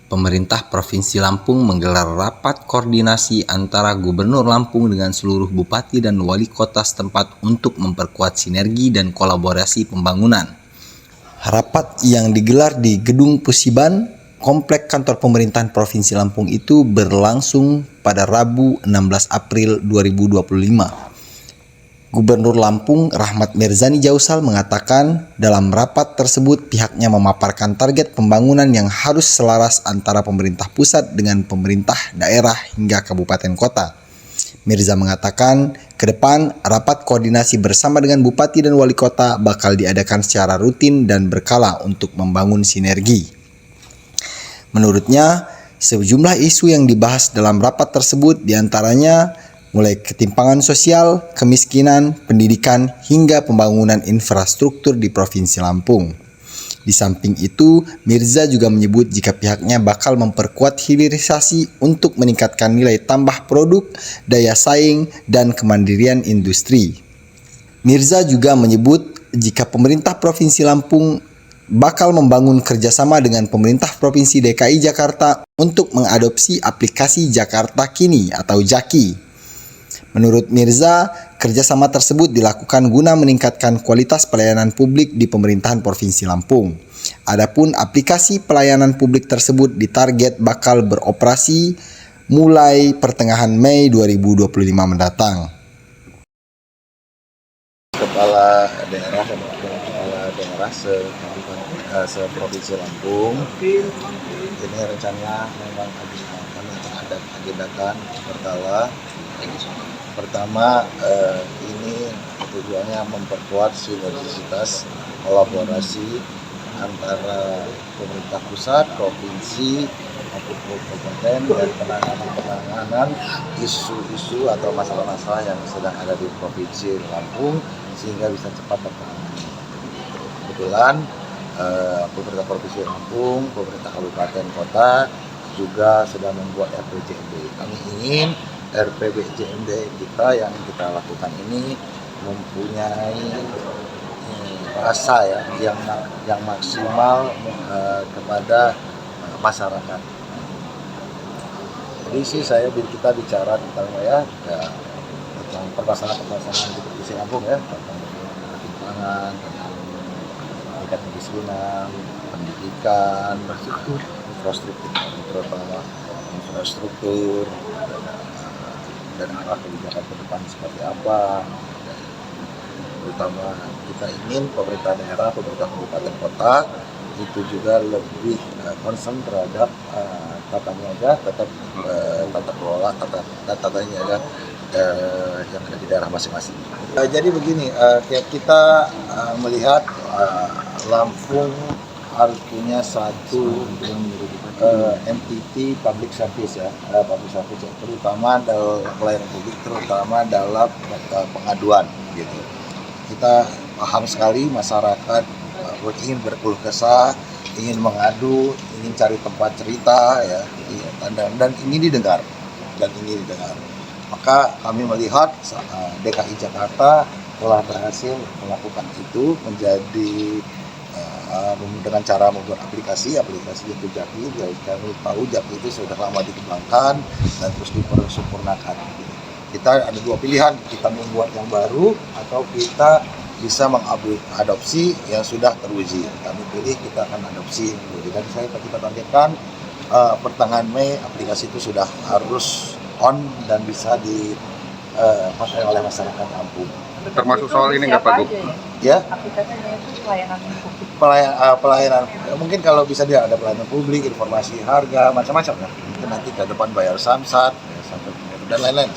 Pemerintah Provinsi Lampung menggelar rapat koordinasi antara Gubernur Lampung dengan seluruh bupati dan wali kota setempat untuk memperkuat sinergi dan kolaborasi pembangunan. Rapat yang digelar di Gedung Pusiban, Komplek Kantor Pemerintahan Provinsi Lampung itu berlangsung pada Rabu 16 April 2025. Gubernur Lampung Rahmat Mirzani Jausal mengatakan dalam rapat tersebut pihaknya memaparkan target pembangunan yang harus selaras antara pemerintah pusat dengan pemerintah daerah hingga kabupaten kota. Mirza mengatakan ke depan rapat koordinasi bersama dengan bupati dan wali kota bakal diadakan secara rutin dan berkala untuk membangun sinergi. Menurutnya, sejumlah isu yang dibahas dalam rapat tersebut diantaranya mulai ketimpangan sosial, kemiskinan, pendidikan, hingga pembangunan infrastruktur di Provinsi Lampung. Di samping itu, Mirza juga menyebut jika pihaknya bakal memperkuat hilirisasi untuk meningkatkan nilai tambah produk, daya saing, dan kemandirian industri. Mirza juga menyebut jika pemerintah Provinsi Lampung bakal membangun kerjasama dengan pemerintah Provinsi DKI Jakarta untuk mengadopsi aplikasi Jakarta Kini atau JAKI. Menurut Mirza, kerjasama tersebut dilakukan guna meningkatkan kualitas pelayanan publik di pemerintahan Provinsi Lampung. Adapun aplikasi pelayanan publik tersebut ditarget bakal beroperasi mulai pertengahan Mei 2025 mendatang. Kepala daerah dan wakil kepala daerah se-Provinsi Lampung ini rencananya memang kami akan agendakan berkala. Pertama, ini tujuannya memperkuat sinergisitas kolaborasi antara pemerintah pusat, provinsi, maupun kabupaten dan penanganan isu-isu atau masalah-masalah yang sedang ada di Provinsi Lampung sehingga bisa cepat tertangani. Kebetulan pemerintah Provinsi Lampung, pemerintah kabupaten kota juga sedang membuat RPJMD. Kami ingin RPJMD kita yang kita lakukan ini mempunyai rasa yang maksimal kepada masyarakat. Jadi sih kita bicara tentang tentang permasalahan di Provinsi Lampung tentang ketimpangan, tentang tingkat kemiskinan, pendidikan, infrastruktur, terutama infrastruktur dan arah kebijakan ke depan seperti apa. Terutama kita ingin pemerintah daerah, pemerintah kabupaten kota itu juga lebih concern terhadap tata niaga, tata kelola, tata niaga yang ada di daerah masing-masing. Jadi begini, kita melihat Lampung harus punya satu entity public service terutama dalam pelayanan publik, terutama dalam pengaduan gitu. Kita paham sekali masyarakat ingin berkeluh kesah, ingin mengadu, ingin cari tempat cerita dan ingin didengar Maka kami melihat DKI Jakarta telah berhasil melakukan itu menjadi dengan cara membuat aplikasi itu JAKI. Kami tahu JAKI itu sudah lama dikembangkan dan terus dipersempurnakan. Kita ada dua pilihan, kita membuat yang baru atau kita bisa mengadopsi yang sudah teruji. Kami pilih kita akan adopsi. Dan kita targetkan pertengahan Mei aplikasi itu sudah harus on dan bisa dipakai oleh masyarakat Lampung. Termasuk soal ini nggak Pak Gub? Ya. Aplikasinya itu pelayanan publik. Pelayanan mungkin kalau bisa dia ada pelayanan publik, informasi harga, macam-macam Mungkin nanti ke depan bayar samsat dan lain-lain.